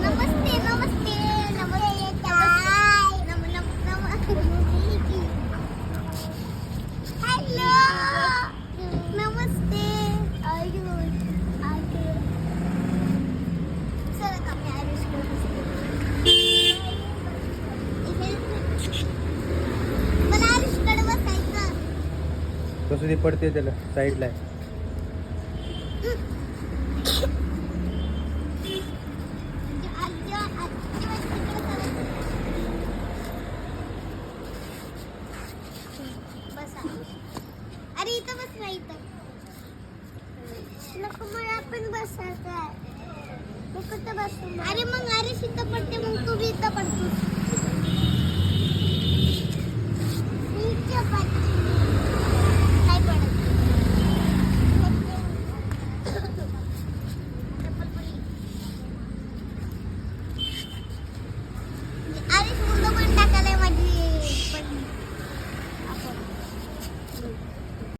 नमस्ते नमस्ते hello नमस्ते चला का मी आयुषकडे मला आयुषकडे बसायचं कसं ते पडते त्याला साईडला